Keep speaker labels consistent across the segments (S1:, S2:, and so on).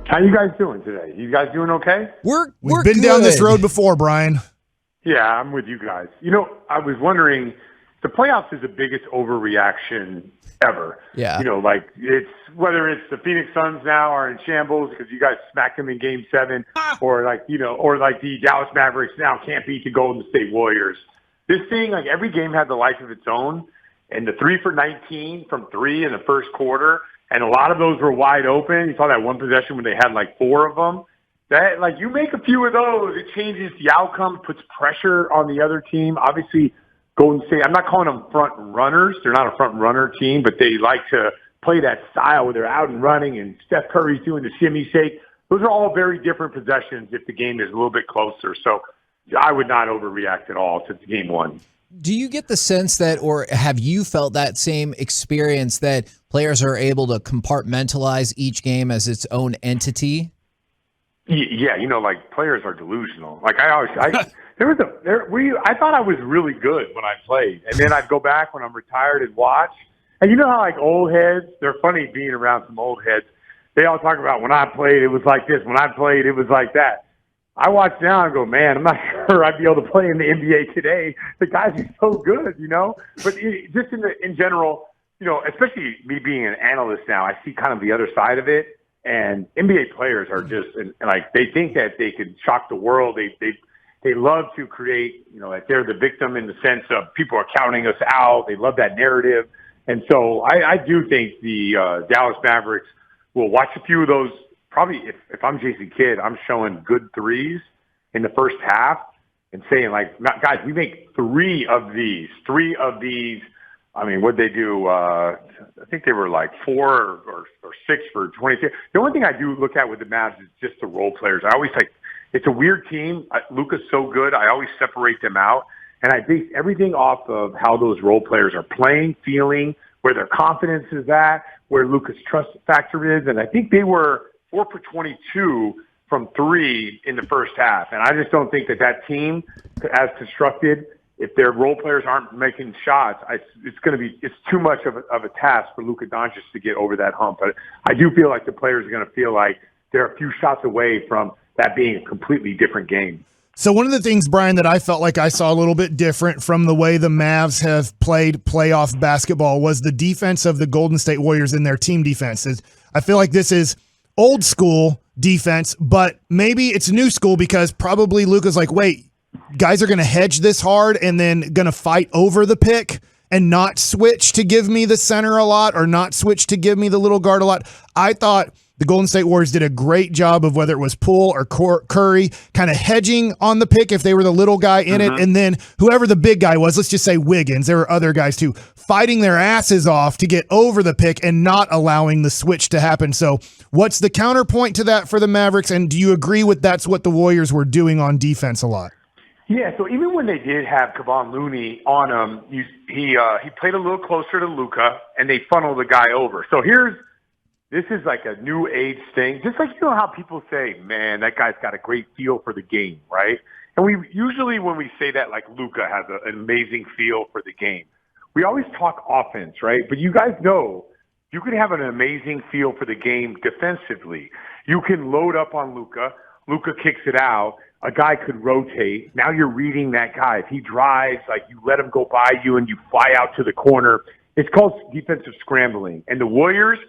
S1: How you guys doing today? You guys doing okay?
S2: We've been down this road before, Brian.
S1: Yeah, I'm with you guys. I was wondering, the playoffs is the biggest overreaction ever.
S3: Yeah.
S1: It's whether it's the Phoenix Suns now are in shambles because you guys smacked them in Game 7, or the Dallas Mavericks now can't beat the Golden State Warriors. This thing, every game had the life of its own, and the 3 for 19 from 3 in the first quarter, and a lot of those were wide open. You saw that one possession when they had 4 of them. That you make a few of those, it changes the outcome, puts pressure on the other team. Obviously, Golden State, I'm not calling them front runners. They're not a front runner team, but they like to play that style where they're out and running, and Steph Curry's doing the shimmy shake. Those are all very different possessions if the game is a little bit closer. So I would not overreact at all to Game 1.
S3: Do you get the sense that, or have you felt that same experience that players are able to compartmentalize each game as its own entity?
S1: Yeah, players are delusional. I thought I was really good when I played, and then I'd go back when I'm retired and watch. And you know how old heads, they're funny being around some old heads. They all talk about when I played it was like this, when I played it was like that. I watch now and go, man, I'm not sure I'd be able to play in the NBA today. The guys are so good, But just in general, especially me being an analyst now, I see kind of the other side of it. And NBA players are just they think that they could shock the world. They love to create, they're the victim in the sense of people are counting us out. They love that narrative. And so I do think the Dallas Mavericks will watch a few of those. Probably if I'm Jason Kidd, I'm showing good threes in the first half and saying, guys, we make 3 of these. I mean, what'd they do? I think they were 4 or 6 for 22. The only thing I do look at with the Mavs is just the role players. I always it's a weird team. Luka's so good. I always separate them out. And I base everything off of how those role players are playing, feeling, where their confidence is at, where Luka's trust factor is. And I think they were 4 for 22 from 3 in the first half. And I just don't think that team, as constructed, if their role players aren't making shots, it's too much of a task for Luka Doncic to get over that hump. But I do feel like the players are going to feel like they're a few shots away from that being a completely different game.
S2: So one of the things, Brian, that I felt like I saw a little bit different from the way the Mavs have played playoff basketball was the defense of the Golden State Warriors and their team defenses. I feel like this is old school defense, but maybe it's new school because probably Luka's like, wait, guys are going to hedge this hard and then going to fight over the pick and not switch to give me the center a lot or not switch to give me the little guard a lot. I thought the Golden State Warriors did a great job of whether it was Poole or Curry kind of hedging on the pick if they were the little guy in it. And then whoever the big guy was, let's just say Wiggins, there were other guys too, fighting their asses off to get over the pick and not allowing the switch to happen. So what's the counterpoint to that for the Mavericks? And do you agree with that's what the Warriors were doing on defense a lot?
S1: Yeah, so even when they did have Kevon Looney on him, he played a little closer to Luka, and they funneled the guy over. So this is like a new age thing. Just like, how people say, man, that guy's got a great feel for the game, right? And we usually, when we say that, Luka has an amazing feel for the game. We always talk offense, right? But you guys know you can have an amazing feel for the game defensively. You can load up on Luka. Luka kicks it out. A guy could rotate. Now you're reading that guy. If he drives, you let him go by you and you fly out to the corner. It's called defensive scrambling. And the Warriors,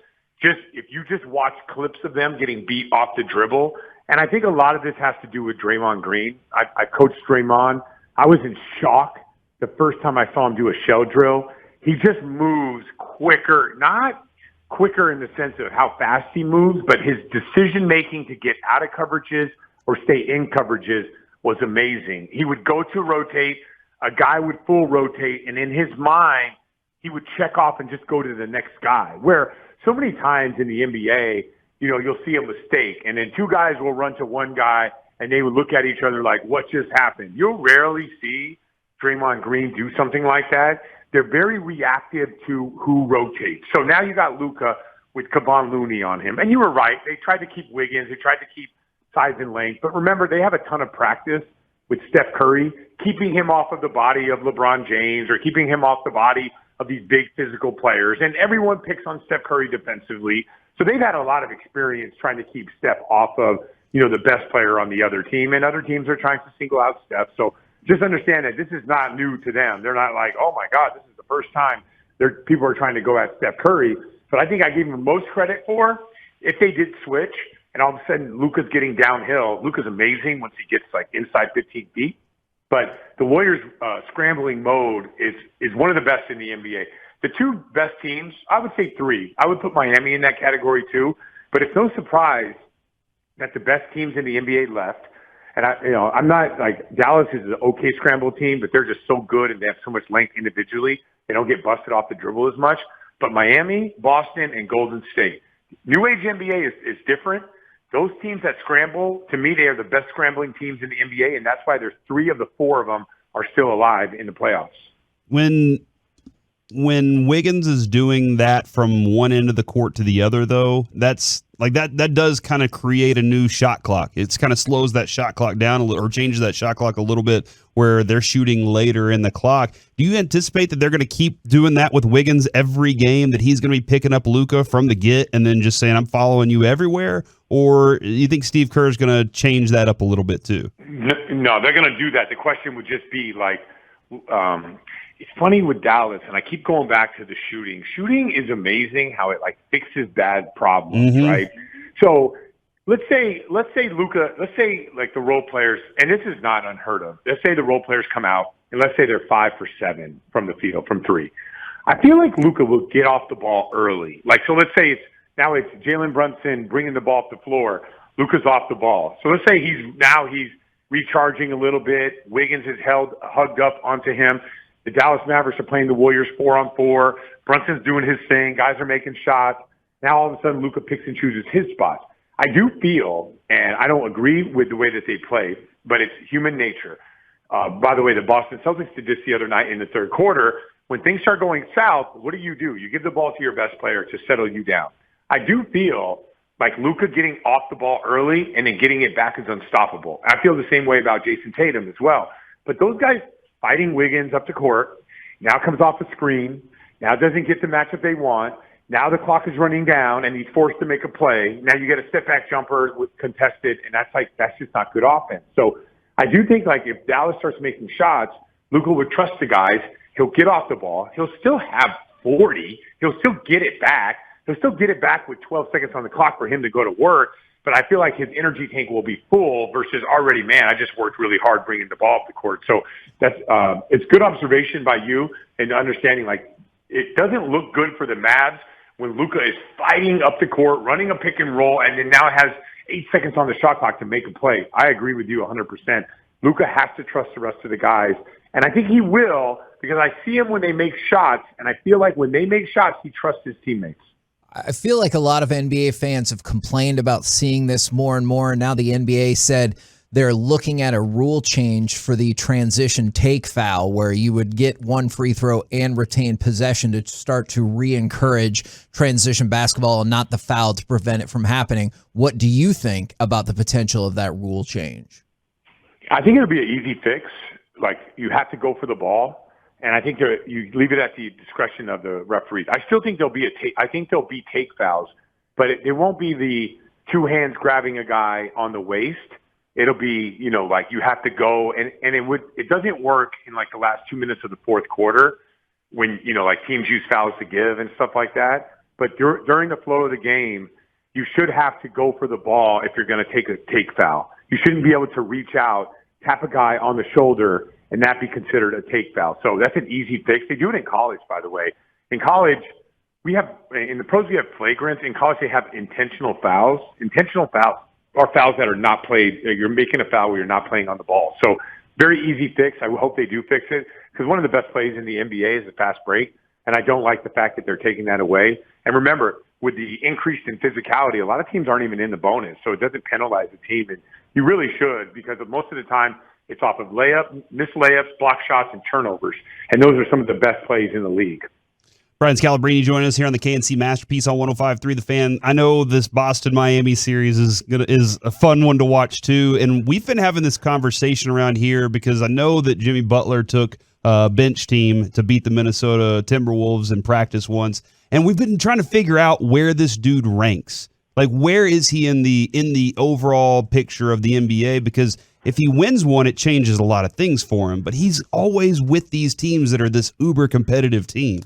S1: if you just watch clips of them getting beat off the dribble, and I think a lot of this has to do with Draymond Green. I coached Draymond. I was in shock the first time I saw him do a shell drill. He just moves quicker, not quicker in the sense of how fast he moves, but his decision-making to get out of coverages or stay in coverages was amazing. He would go to rotate, a guy would full rotate, and in his mind, he would check off and just go to the next guy. Where so many times in the NBA, you'll see a mistake, and then 2 guys will run to one guy, and they would look at each other like, what just happened? You'll rarely see Draymond Green do something like that. They're very reactive to who rotates. So now you got Luka with Kevon Looney on him. And you were right. They tried to keep Wiggins. They tried to keep size and length. But remember, they have a ton of practice with Steph Curry, keeping him off of the body of LeBron James or keeping him off the body of these big physical players, and everyone picks on Steph Curry defensively. So they've had a lot of experience trying to keep Steph off of, the best player on the other team, and other teams are trying to single out Steph. So just understand that this is not new to them. They're not like, oh my God, this is the first time people are trying to go at Steph Curry. But I think I give him the most credit for if they did switch and all of a sudden Luka's getting downhill. Luka's amazing once he gets like inside 15 feet. But the Warriors' scrambling mode is one of the best in the NBA. The two best teams, I would say three. I would put Miami in that category too. But it's no surprise that the best teams in the NBA left. And I'm not like Dallas is an okay scramble team, but they're just so good and they have so much length individually. They don't get busted off the dribble as much. But Miami, Boston, and Golden State. New Age NBA is different. Those teams that scramble, to me, they are the best scrambling teams in the NBA, and that's why there's 3 of the 4 of them are still alive in the playoffs.
S4: When Wiggins is doing that from one end of the court to the other, though, that's like that does kind of create a new shot clock. It's kind of slows that shot clock down a little, or changes that shot clock a little bit where they're shooting later in the clock. Do you anticipate that they're going to keep doing that with Wiggins every game, that he's going to be picking up Luka from the get and then just saying, I'm following you everywhere? Or do you think Steve Kerr is going to change that up a little bit too?
S1: No, they're going to do that. The question would just be like, it's funny with Dallas, and I keep going back to the shooting. Shooting is amazing how it like fixes bad problems, right? So let's say Luka, let's say like the role players, and this is not unheard of. Let's say the role players come out, and let's say they're 5 for 7 from the field, from 3. I feel like Luka will get off the ball early. Like, so let's say it's Jalen Brunson bringing the ball off the floor. Luka's off the ball. So let's say he's recharging a little bit. Wiggins is hugged up onto him. The Dallas Mavericks are playing the Warriors 4-on-4. Brunson's doing his thing. Guys are making shots. Now all of a sudden Luka picks and chooses his spots. I do feel, and I don't agree with the way that they play, but it's human nature. By the way, the Boston Celtics did this the other night in the third quarter. When things start going south, what do? You give the ball to your best player to settle you down. I do feel like Luka getting off the ball early and then getting it back is unstoppable. I feel the same way about Jason Tatum as well. But those guys fighting Wiggins up the court, now comes off a screen, now doesn't get the matchup they want, now the clock is running down and he's forced to make a play. Now you get a step-back jumper with contested, and that's just not good offense. So I do think like if Dallas starts making shots, Luka would trust the guys. He'll get off the ball. He'll still have 40. He'll still get it back. He'll still get it back with 12 seconds on the clock for him to go to work. But I feel like his energy tank will be full versus already, man, I just worked really hard bringing the ball up the court. So that's it's good observation by you and understanding like it doesn't look good for the Mavs when Luka is fighting up the court, running a pick and roll, and then now has 8 seconds on the shot clock to make a play. I agree with you 100%. Luka has to trust the rest of the guys, and I think he will because I see him when they make shots, and I feel like when they make shots, he trusts his teammates.
S3: I feel like a lot of NBA fans have complained about seeing this more and more, and now the NBA said they're looking at a rule change for the transition take foul where you would get one free throw and retain possession to start to re-encourage transition basketball and not the foul to prevent it from happening. What do you think about the potential of that rule change?
S1: I think it'll be an easy fix. Like, you have to go for the ball. And I think you leave it at the discretion of the referees. I still think there'll be there'll be take fouls, but it won't be the 2 hands grabbing a guy on the waist. It'll be, like you have to go, and it doesn't work in like the last 2 minutes of the fourth quarter when, like teams use fouls to give and stuff like that. But during the flow of the game, you should have to go for the ball if you're going to take a take foul. You shouldn't be able to reach out, tap a guy on the shoulder, and that be considered a take foul. So that's an easy fix. They do it in college, by the way. In college, in the pros, we have flagrants. In college, they have intentional fouls. Intentional fouls are fouls that are not played. You're making a foul where you're not playing on the ball. So very easy fix. I hope they do fix it because one of the best plays in the NBA is a fast break, and I don't like the fact that they're taking that away. And remember, with the increase in physicality, a lot of teams aren't even in the bonus, so it doesn't penalize the team. And you really should because most of the time, it's off of missed layups, block shots, and turnovers. And those are some of the best plays in the league.
S4: Brian Scalabrine joining us here on the KNC Masterpiece on 105.3 The Fan. I know this Boston-Miami series is a fun one to watch too, and we've been having this conversation around here because I know that Jimmy Butler took a bench team to beat the Minnesota Timberwolves in practice once, and we've been trying to figure out where this dude ranks. Like, where is he in the overall picture of the NBA? Because if he wins one, it changes a lot of things for him, but he's always with these teams that are this uber competitive team.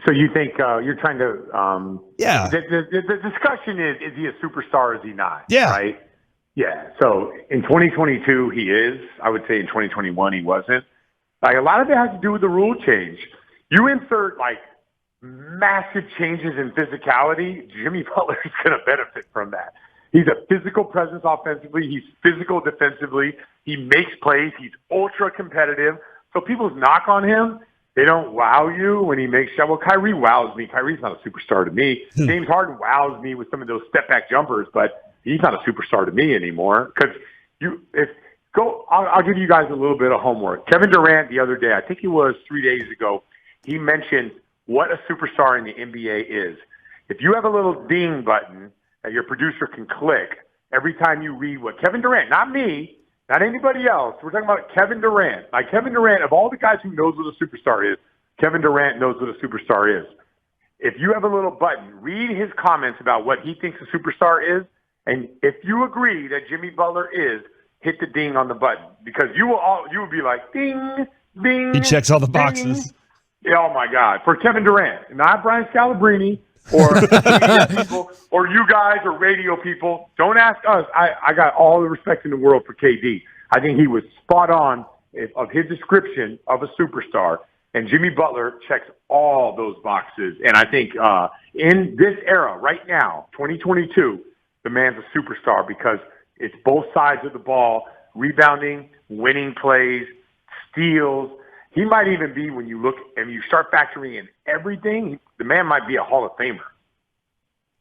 S1: So you think you're trying to?
S4: Yeah.
S1: The discussion is he a superstar? Or is he not?
S4: Yeah.
S1: Right. Yeah. So in 2022 he is. I would say in 2021 he wasn't. Like a lot of it has to do with the rule change. You insert like massive changes in physicality, Jimmy Butler is going to benefit from that. He's a physical presence offensively. He's physical defensively. He makes plays. He's ultra competitive. So people's knock on him. They don't wow you when he makes shots. Well, Kyrie wows me. Kyrie's not a superstar to me. James Harden wows me with some of those step-back jumpers, but he's not a superstar to me anymore. Because I'll give you guys a little bit of homework. Kevin Durant the other day, I think it was 3 days ago, he mentioned what a superstar in the NBA is. If you have a little ding button that your producer can click every time you read what Kevin Durant, not me, not anybody else. We're talking about Kevin Durant. Like Kevin Durant, of all the guys who knows what a superstar is, Kevin Durant knows what a superstar is. If you have a little button, read his comments about what he thinks a superstar is, and if you agree that Jimmy Butler is, hit the ding on the button because you will be like ding, ding.
S4: He checks all the
S1: ding.
S4: boxes.
S1: Oh my God! For Kevin Durant, not Brian Scalabrine or people, or you guys or radio people. Don't ask us. I got all the respect in the world for KD. I think he was spot on of his description of a superstar, and Jimmy Butler checks all those boxes. And I think in this era, right now, 2022, the man's a superstar because it's both sides of the ball, rebounding, winning plays, steals. He might even be, when you look and you start factoring in everything, the man might be a Hall of Famer.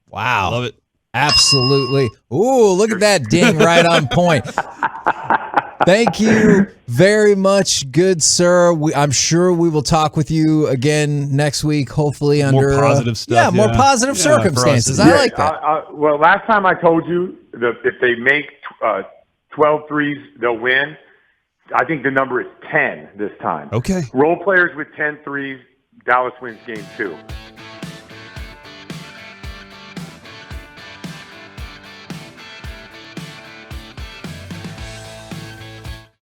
S3: Wow.
S4: Love it.
S3: Absolutely. Ooh, look at that ding right on point. Thank you very much, good sir. I'm sure we will talk with you again next week, hopefully under
S4: more positive stuff.
S3: More positive circumstances. I like that.
S1: Well, last time I told you that if they make 12 threes, they'll win. I think the number is 10 this time.
S4: Okay.
S1: Role players with 10 threes, Dallas wins game 2.